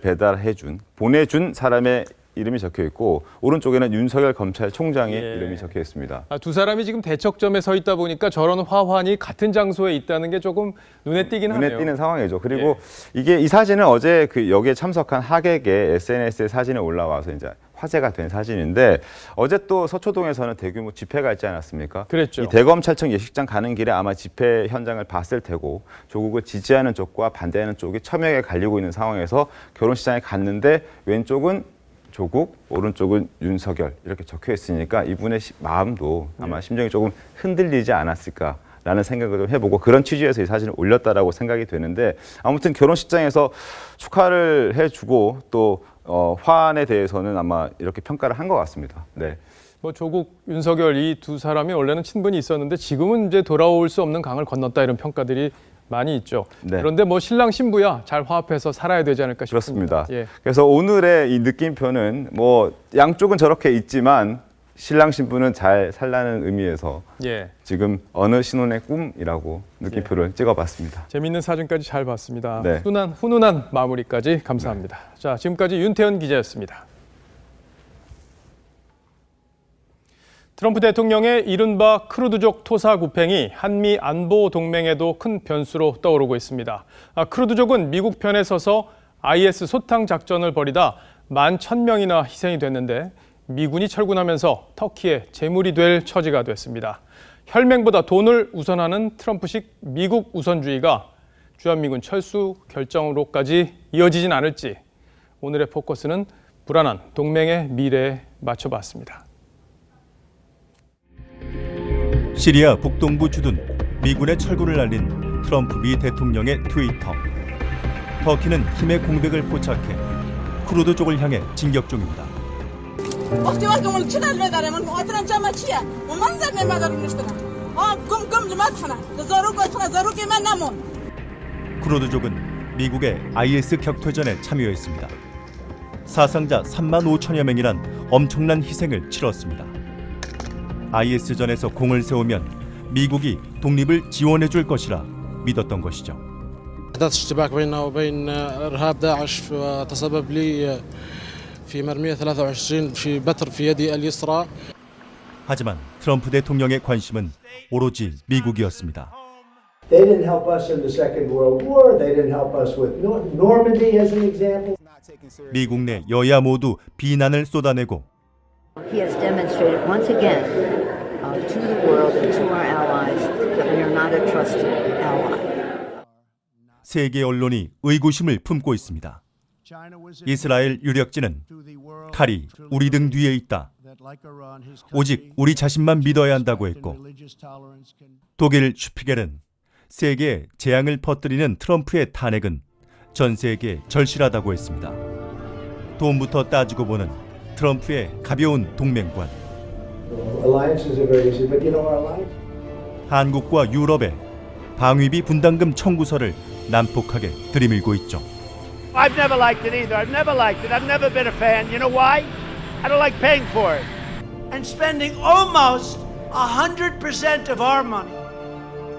보내준 사람의 이름이 적혀 있고 오른쪽에는 윤석열 검찰총장의 이름이 적혀 있습니다. 두 사람이 지금 대척점에 서 있다 보니까 저런 화환이 같은 장소에 있다는 게 조금 눈에 띄긴 하네요. 눈에 띄는 상황이죠. 그리고 이 사진은 어제 그 여기에 참석한 하객의 SNS에 사진이 올라와서 이제 화제가 된 사진인데 어제 또 서초동에서는 대규모 집회가 있지 않았습니까? 그랬죠. 이 대검찰청 예식장 가는 길에 아마 집회 현장을 봤을 테고 조국을 지지하는 쪽과 반대하는 쪽이 첨예하게 갈리고 있는 상황에서 결혼식장에 갔는데 왼쪽은 조국, 오른쪽은 윤석열 이렇게 적혀 있으니까 이분의 마음도 아마 심정이 조금 흔들리지 않았을까라는 생각을 좀 해보고 그런 취지에서 이 사진을 올렸다라고 생각이 되는데 아무튼 결혼식장에서 축하를 해주고 또 화환에 대해서는 아마 이렇게 평가를 한 것 같습니다. 네. 뭐 조국, 윤석열 이 두 사람이 원래는 친분이 있었는데 지금은 이제 돌아올 수 없는 강을 건넜다 이런 평가들이 많이 있죠. 네. 그런데 뭐 신랑 신부야 잘 화합해서 살아야 되지 않을까 싶습니다. 그렇습니다. 그래서 오늘의 이 느낌표는 뭐 양쪽은 저렇게 있지만 신랑 신부는 잘 살라는 의미에서 지금 어느 신혼의 꿈이라고 느낌표를 찍어봤습니다. 재미있는 사진까지 잘 봤습니다. 네. 훈훈한 마무리까지 감사합니다. 자, 지금까지 윤태현 기자였습니다. 트럼프 대통령의 이른바 크루드족 토사구팽이 한미 안보 동맹에도 큰 변수로 떠오르고 있습니다. 크루드족은 미국 편에 서서 IS 소탕 작전을 벌이다 11,000명이나 희생이 됐는데 미군이 철군하면서 터키의 제물이 될 처지가 됐습니다. 혈맹보다 돈을 우선하는 트럼프식 미국 우선주의가 주한미군 철수 결정으로까지 이어지진 않을지 오늘의 포커스는 불안한 동맹의 미래에 맞춰봤습니다. 시리아 북동부 주둔 미군의 철군을 알린 트럼프 미 대통령의 트위터. 터키는 힘의 공백을 포착해 쿠르드족을 향해 진격 중입니다. 쿠르드족은 미국의 IS 격퇴전에 참여했습니다. 사상자 3만 5천여 명이란 엄청난 희생을 치렀습니다. IS전에서 공을 세우면 미국이 독립을 지원해 줄 것이라 믿었던 것이죠. أحداث اشتباك بيننا وبين إرهاب داعش وتسبب لي في مرمية 23 في بتر في يدي اليسرى. 하지만 트럼프 대통령의 관심은 오로지 미국이었습니다. They didn't help us in the Second World War. They didn't help us with Normandy as an example. 미국 내 여야 모두 비난을 쏟아내고 He has demonstrated once again to the world and to our allies that we are not a trusted ally. 세계 언론이 의구심을 품고 있습니다. 이스라엘 유력지는 칼이 우리 등 뒤에 있다. 오직 우리 자신만 믿어야 한다고 했고 독일 슈피겔은 세계에 재앙을 퍼뜨리는 트럼프의 탄핵은 전 세계에 절실하다고 했습니다. 돈부터 따지고 보는 트럼프의 가벼운 동맹관. 한국과 유럽의 방위비 분담금 청구서를 난폭하게 들이밀고 있죠. I've never liked it either. I've never liked it. I've never been a fan. You know why? I don't like paying for it. And spending almost 100% of our money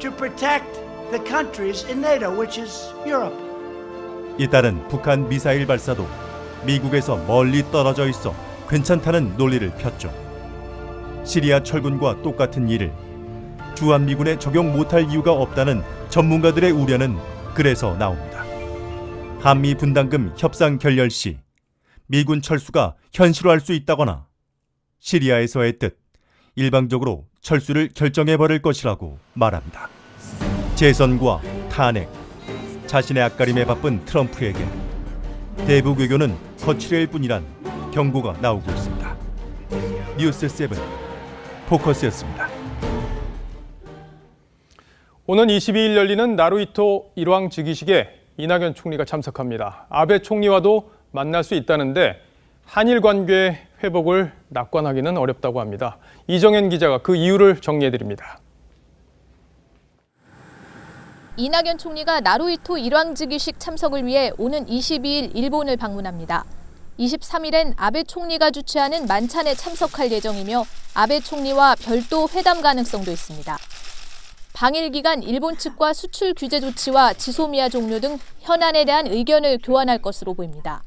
to protect the countries in NATO, which is Europe. 이따른 북한 미사일 발사도 미국에서 멀리 떨어져 있어 괜찮다는 논리를 폈죠. 시리아 철군과 똑같은 일을 주한미군에 적용 못할 이유가 없다는 전문가들의 우려는 그래서 나옵니다. 한미 분담금 협상 결렬 시 미군 철수가 현실화할 수 있다거나 시리아에서의 뜻 일방적으로 철수를 결정해버릴 것이라고 말합니다. 재선과 탄핵, 자신의 앞가림에 바쁜 트럼프에게 대북 외교는 거칠일 뿐이란 경고가 나오고 있습니다. 뉴스 7 포커스였습니다. 오는 22일 열리는 나루히토 일왕 즉위식에 이낙연 총리가 참석합니다. 아베 총리와도 만날 수 있다는데 한일 관계의 회복을 낙관하기는 어렵다고 합니다. 이정현 기자가 그 이유를 정리해드립니다. 이낙연 총리가 나루히토 일왕 즉위식 참석을 위해 오는 22일 일본을 방문합니다. 23일엔 아베 총리가 주최하는 만찬에 참석할 예정이며 아베 총리와 별도 회담 가능성도 있습니다. 방일 기간 일본 측과 수출 규제 조치와 지소미아 종료 등 현안에 대한 의견을 교환할 것으로 보입니다.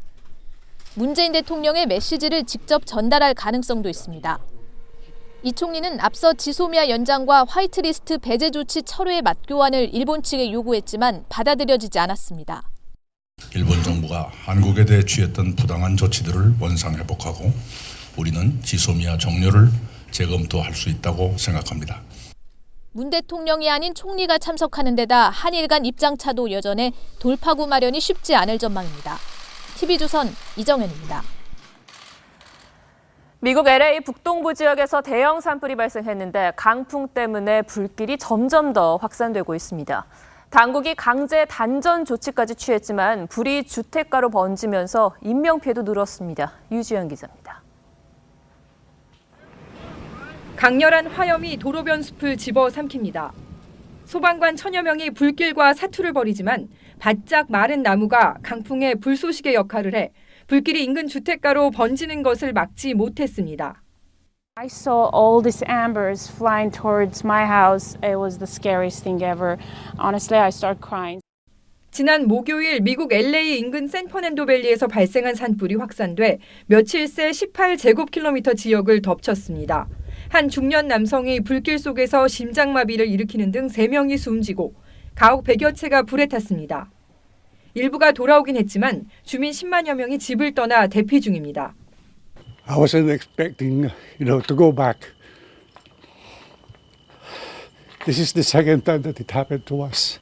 문재인 대통령의 메시지를 직접 전달할 가능성도 있습니다. 이 총리는 앞서 지소미아 연장과 화이트리스트 배제 조치 철회 맞교환을 일본 측에 요구했지만 받아들여지지 않았습니다. 일본 정부가 한국에 대해 취했던 부당한 조치들을 원상회복하고 우리는 지소미아 종료를 재검토할 수 있다고 생각합니다. 문 대통령이 아닌 총리가 참석하는 데다 한일 간 입장차도 여전해 돌파구 마련이 쉽지 않을 전망입니다. TV조선 이정현입니다. 미국 LA 북동부 지역에서 대형 산불이 발생했는데 강풍 때문에 불길이 점점 더 확산되고 있습니다. 당국이 강제 단전 조치까지 취했지만 불이 주택가로 번지면서 인명피해도 늘었습니다. 유지연 기자입니다. 강렬한 화염이 도로변 숲을 집어삼킵니다. 소방관 천여 명이 불길과 사투를 벌이지만 바짝 마른 나무가 강풍의 불쏘시개 역할을 해 불길이 인근 주택가로 번지는 것을 막지 못했습니다. I saw all these embers flying towards my house. It was the scariest thing ever. Honestly, I started crying. 지난 목요일 미국 LA 인근 샌퍼난도밸리에서 발생한 산불이 확산돼 며칠 새 18제곱킬로미터 지역을 덮쳤습니다. 한 중년 남성이 불길 속에서 심장마비를 일으키는 등 3명이 숨지고 가옥 100여 채가 불에 탔습니다. 일부가 돌아오긴 했지만 주민 10만여 명이 집을 떠나 대피 중입니다. I wasn't expecting, to go back. This is the second time that it happened to us.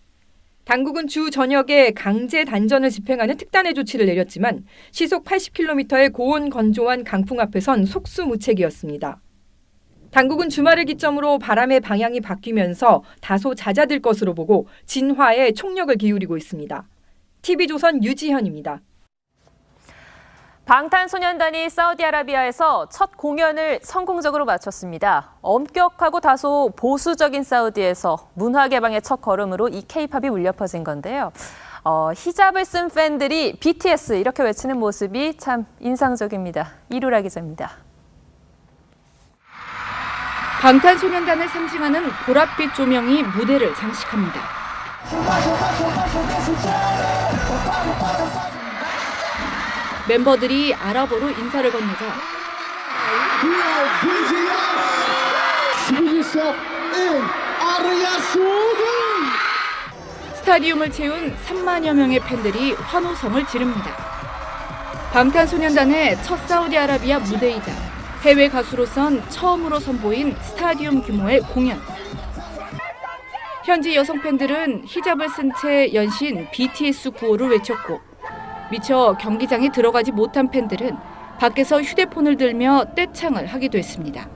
당국은 주 전역에 강제 단전을 집행하는 특단의 조치를 내렸지만 시속 80km의 고온 건조한 강풍 앞에선 속수무책이었습니다. 당국은 주말을 기점으로 바람의 방향이 바뀌면서 다소 잦아들 것으로 보고 진화에 총력을 기울이고 있습니다. TV조선 유지현입니다. 방탄소년단이 사우디아라비아에서 첫 공연을 성공적으로 마쳤습니다. 엄격하고 다소 보수적인 사우디에서 문화 개방의 첫 걸음으로 이 K-팝이 울려 퍼진 건데요. 히잡을 쓴 팬들이 BTS 이렇게 외치는 모습이 참 인상적입니다. 이루라 기자입니다. 방탄소년단을 상징하는 보랏빛 조명이 무대를 장식합니다. 멤버들이 아랍어로 인사를 건네자 스타디움을 채운 3만여 명의 팬들이 환호성을 지릅니다. 방탄소년단의 첫 사우디아라비아 무대이자 해외 가수로선 처음으로 선보인 스타디움 규모의 공연. 현지 여성 팬들은 히잡을 쓴 채 연신 BTS 구호를 외쳤고 미처 경기장에 들어가지 못한 팬들은 밖에서 휴대폰을 들며 떼창을 하기도 했습니다.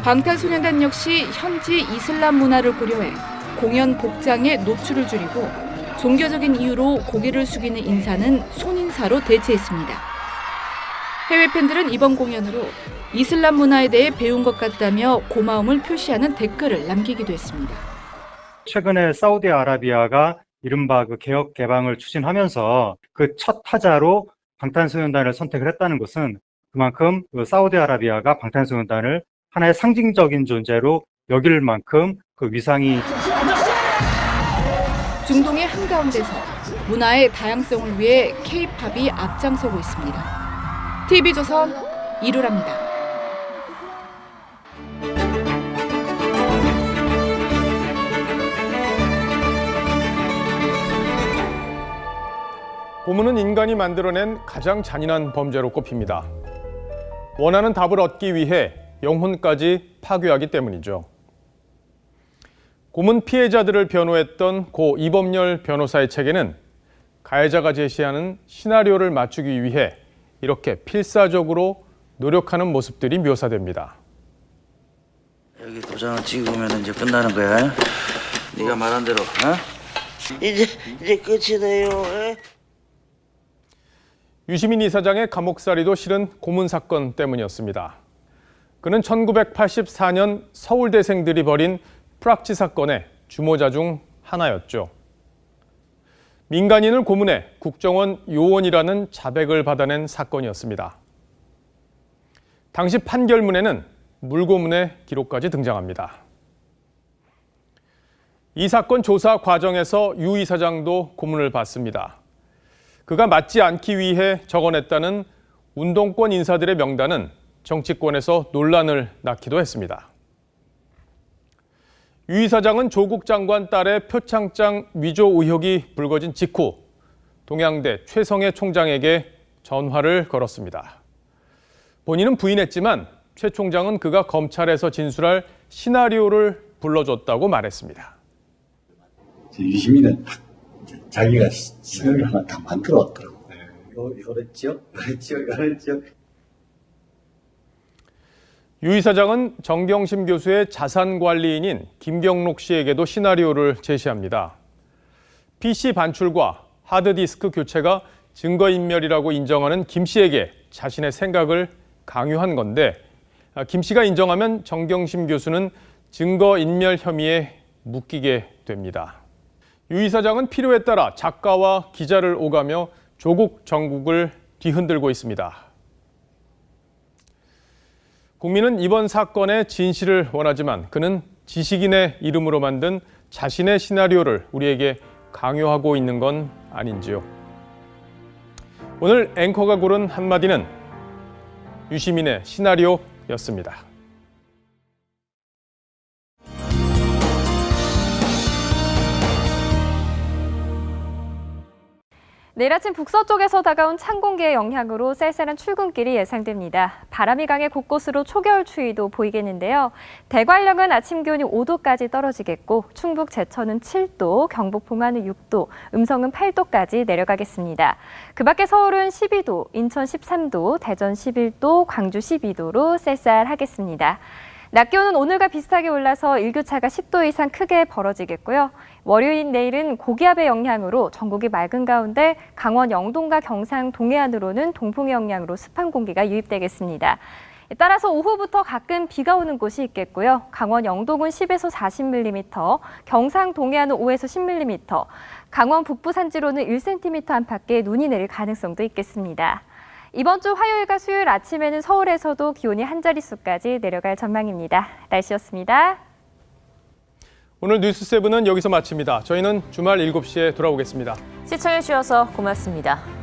방탄소년단 역시 현지 이슬람 문화를 고려해 공연 복장의 노출을 줄이고 종교적인 이유로 고개를 숙이는 인사는 손인사로 대체했습니다. 해외 팬들은 이번 공연으로 이슬람 문화에 대해 배운 것 같다며 고마움을 표시하는 댓글을 남기기도 했습니다. 최근에 사우디아라비아가 이른바 개혁 개방을 추진하면서 그 첫 타자로 방탄소년단을 선택을 했다는 것은 그만큼 사우디아라비아가 방탄소년단을 하나의 상징적인 존재로 여길 만큼 그 위상이 중동의 한가운데서 문화의 다양성을 위해 K-팝이 앞장서고 있습니다. TV조선 이루라입니다. 고문은 인간이 만들어낸 가장 잔인한 범죄로 꼽힙니다. 원하는 답을 얻기 위해 영혼까지 파괴하기 때문이죠. 고문 피해자들을 변호했던 고 이범열 변호사의 책에는 가해자가 제시하는 시나리오를 맞추기 위해 이렇게 필사적으로 노력하는 모습들이 묘사됩니다. 여기 도장을 찍으면 이제 끝나는 거야. 네가 말한 대로. 이제 끝이네요. 유시민 이사장의 감옥살이도 실은 고문 사건 때문이었습니다. 그는 1984년 서울대생들이 벌인 프락치 사건의 주모자 중 하나였죠. 민간인을 고문해 국정원 요원이라는 자백을 받아낸 사건이었습니다. 당시 판결문에는 물고문의 기록까지 등장합니다. 이 사건 조사 과정에서 유 이사장도 고문을 받습니다. 그가 맞지 않기 위해 적어냈다는 운동권 인사들의 명단은 정치권에서 논란을 낳기도 했습니다. 유 이사장은 조국 장관 딸의 표창장 위조 의혹이 불거진 직후 동양대 최성해 총장에게 전화를 걸었습니다. 본인은 부인했지만 최 총장은 그가 검찰에서 진술할 시나리오를 불러줬다고 말했습니다. 유시민은 자기가 시나리오 하나 다 만들어 왔더라고. 이랬죠? 유 이사장은 정경심 교수의 자산관리인인 김경록 씨에게도 시나리오를 제시합니다. PC 반출과 하드디스크 교체가 증거인멸이라고 인정하는 김 씨에게 자신의 생각을 강요한 건데 김 씨가 인정하면 정경심 교수는 증거인멸 혐의에 묶이게 됩니다. 유 이사장은 필요에 따라 작가와 기자를 오가며 조국 정국을 뒤흔들고 있습니다. 국민은 이번 사건의 진실을 원하지만 그는 지식인의 이름으로 만든 자신의 시나리오를 우리에게 강요하고 있는 건 아닌지요. 오늘 앵커가 고른 한마디는 유시민의 시나리오였습니다. 내일 아침 북서쪽에서 다가온 찬 공기의 영향으로 쌀쌀한 출근길이 예상됩니다. 바람이 강해 곳곳으로 초겨울 추위도 보이겠는데요. 대관령은 아침 기온이 5도까지 떨어지겠고 충북 제천은 7도, 경북 봉화는 6도, 음성은 8도까지 내려가겠습니다. 그 밖에 서울은 12도, 인천 13도, 대전 11도, 광주 12도로 쌀쌀하겠습니다. 낮 기온은 오늘과 비슷하게 올라서 일교차가 10도 이상 크게 벌어지겠고요. 월요일인 내일은 고기압의 영향으로 전국이 맑은 가운데 강원 영동과 경상 동해안으로는 동풍의 영향으로 습한 공기가 유입되겠습니다. 따라서 오후부터 가끔 비가 오는 곳이 있겠고요. 강원 영동은 10에서 40mm, 경상 동해안은 5에서 10mm, 강원 북부 산지로는 1cm 안팎의 눈이 내릴 가능성도 있겠습니다. 이번 주 화요일과 수요일 아침에는 서울에서도 기온이 한 자릿수까지 내려갈 전망입니다. 날씨였습니다. 오늘 뉴스7은 여기서 마칩니다. 저희는 주말 7시에 돌아오겠습니다. 시청해주셔서 고맙습니다.